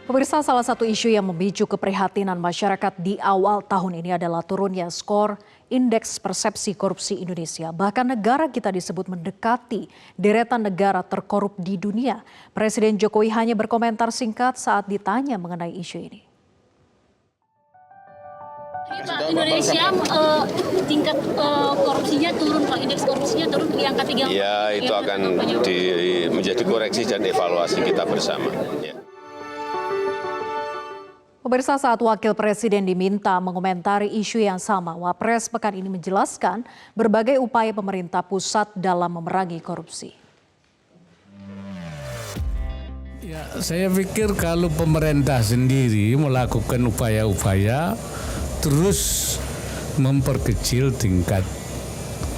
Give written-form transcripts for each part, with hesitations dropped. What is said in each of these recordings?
Pemirsa, salah satu isu yang memicu keprihatinan masyarakat di awal tahun ini adalah turunnya skor Indeks Persepsi Korupsi Indonesia. Bahkan negara kita disebut mendekati deretan negara terkorup di dunia. Presiden Jokowi hanya berkomentar singkat saat ditanya mengenai isu ini. Pak, Indonesia tingkat korupsinya turun, Pak. Indeks korupsinya turun di angka 3. Ya, itu akan menjadi koreksi dan evaluasi kita bersama. Ya. Pemirsa, saat Wakil Presiden diminta mengomentari isu yang sama, Wapres pekan ini menjelaskan berbagai upaya pemerintah pusat dalam memerangi korupsi. Ya, saya pikir kalau pemerintah sendiri melakukan upaya-upaya terus memperkecil tingkat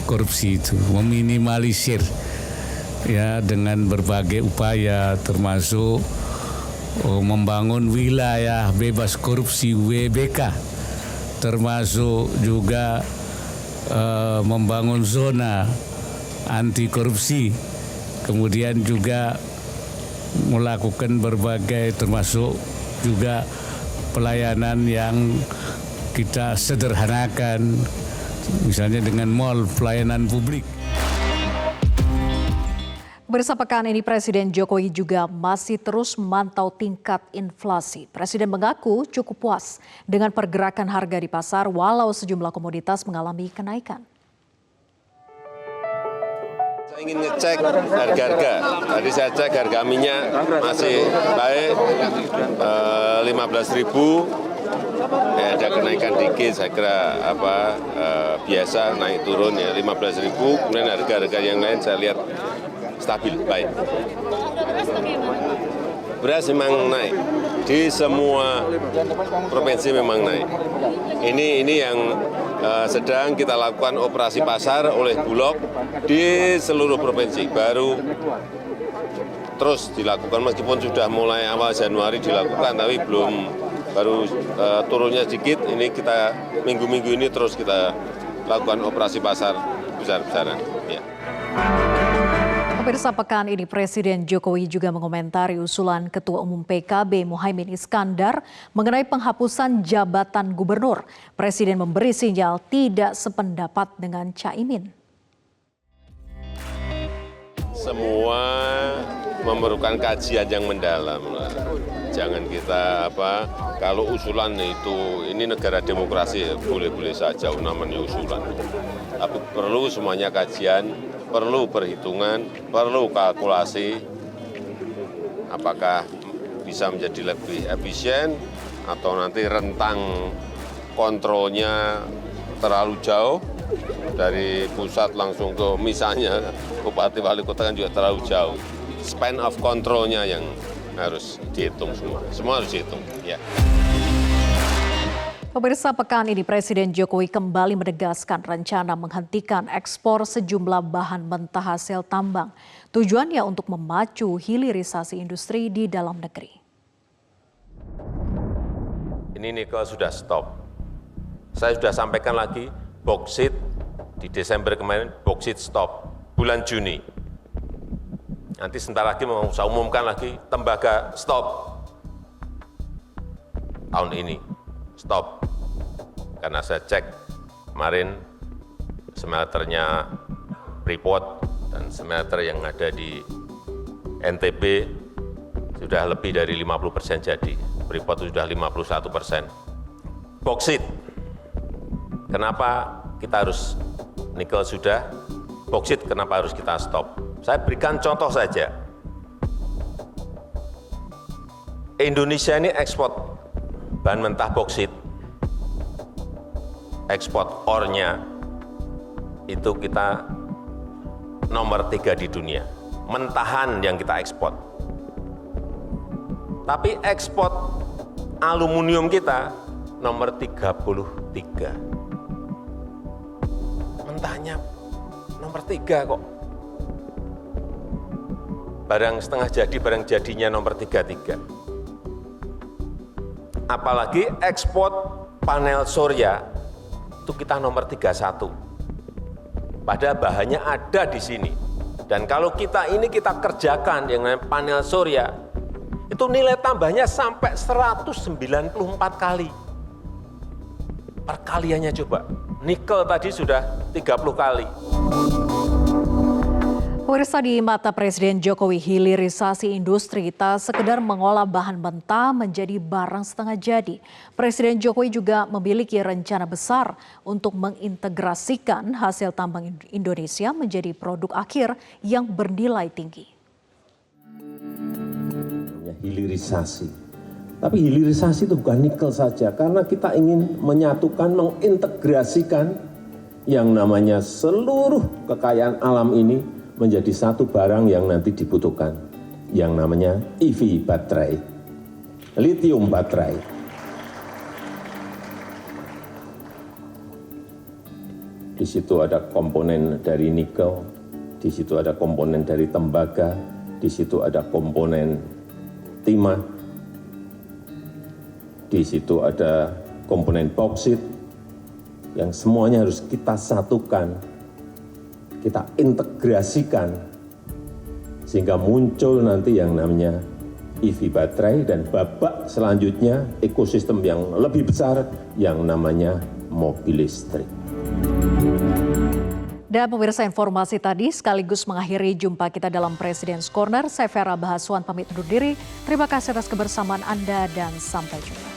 korupsi itu, meminimalisir ya dengan berbagai upaya termasuk membangun wilayah bebas korupsi WBK, termasuk juga membangun zona anti korupsi, kemudian juga melakukan berbagai termasuk juga pelayanan yang kita sederhanakan, misalnya dengan mall pelayanan publik. Pemirsa, pekan ini Presiden Jokowi juga masih terus memantau tingkat inflasi. Presiden mengaku cukup puas dengan pergerakan harga di pasar walau sejumlah komoditas mengalami kenaikan. Saya ingin ngecek harga-harga. Tadi saya cek harga minyak masih baik, 15.000. Ya, ada kenaikan dikit, saya kira biasa naik turun ya 15.000. Kemudian harga-harga yang lain saya lihat stabil, baik. Beras memang naik, di semua provinsi memang naik. Ini yang sedang kita lakukan operasi pasar oleh Bulog di seluruh provinsi. Baru terus dilakukan meskipun sudah mulai awal Januari dilakukan, tapi belum, baru turunnya sedikit. Ini kita minggu-minggu ini terus kita lakukan operasi pasar besar-besaran. Ya. Pemirsa, pekan ini Presiden Jokowi juga mengomentari usulan Ketua Umum PKB Muhaimin Iskandar mengenai penghapusan jabatan gubernur. Presiden memberi sinyal tidak sependapat dengan Caimin. Semua memerlukan kajian yang mendalam. Jangan kita kalau usulan itu, ini negara demokrasi, boleh-boleh saja namanya usulan. Tapi perlu semuanya kajian, perlu perhitungan, perlu kalkulasi, apakah bisa menjadi lebih efisien atau nanti rentang kontrolnya terlalu jauh dari pusat langsung ke misalnya bupati wali kota kan juga terlalu jauh. Span of controlnya yang harus dihitung semua harus dihitung. Ya. Pemirsa, pekan ini Presiden Jokowi kembali menegaskan rencana menghentikan ekspor sejumlah bahan mentah hasil tambang. Tujuannya untuk memacu hilirisasi industri di dalam negeri. Ini nikel sudah stop. Saya sudah sampaikan lagi, boksit di Desember kemarin, boksit stop. Bulan Juni. Nanti sebentar lagi mau saya umumkan lagi, tembaga stop. Tahun ini. Stop, karena saya cek kemarin smelternya Freeport dan smelter yang ada di NTB sudah lebih dari 50% jadi. Freeport sudah 51%. Boksit, kenapa kita harus nikel sudah, boksit kenapa harus kita stop? Saya berikan contoh saja. Indonesia ini ekspor bahan mentah boksit, ekspor ornya itu kita nomor 3 di dunia, mentahan yang kita ekspor. Tapi ekspor aluminium kita nomor 33. Mentahnya nomor 3 kok. Barang setengah jadi, barang jadinya nomor 33. Apalagi ekspor panel surya itu kita nomor 31. Padahal bahannya ada di sini. Dan kalau kita kerjakan dengan panel surya, Itu nilai tambahnya sampai 194 kali. Perkaliannya coba, nikel tadi sudah 30 kali. Pemirsa, di mata Presiden Jokowi, hilirisasi industri tak sekedar mengolah bahan mentah menjadi barang setengah jadi. Presiden Jokowi juga memiliki rencana besar untuk mengintegrasikan hasil tambang Indonesia menjadi produk akhir yang bernilai tinggi. Hilirisasi. Tapi hilirisasi itu bukan nikel saja, karena kita ingin menyatukan, mengintegrasikan yang namanya seluruh kekayaan alam ini menjadi satu barang yang nanti dibutuhkan, yang namanya EV baterai, lithium baterai. Di situ ada komponen dari nikel, di situ ada komponen dari tembaga, di situ ada komponen timah, di situ ada komponen bauksit, yang semuanya harus kita satukan, kita integrasikan, sehingga muncul nanti yang namanya EV baterai dan babak selanjutnya ekosistem yang lebih besar yang namanya mobil listrik. Dan pemirsa, informasi tadi sekaligus mengakhiri jumpa kita dalam President's Corner. Saya Vera Bahaswan pamit undur diri. Terima kasih atas kebersamaan Anda dan sampai jumpa.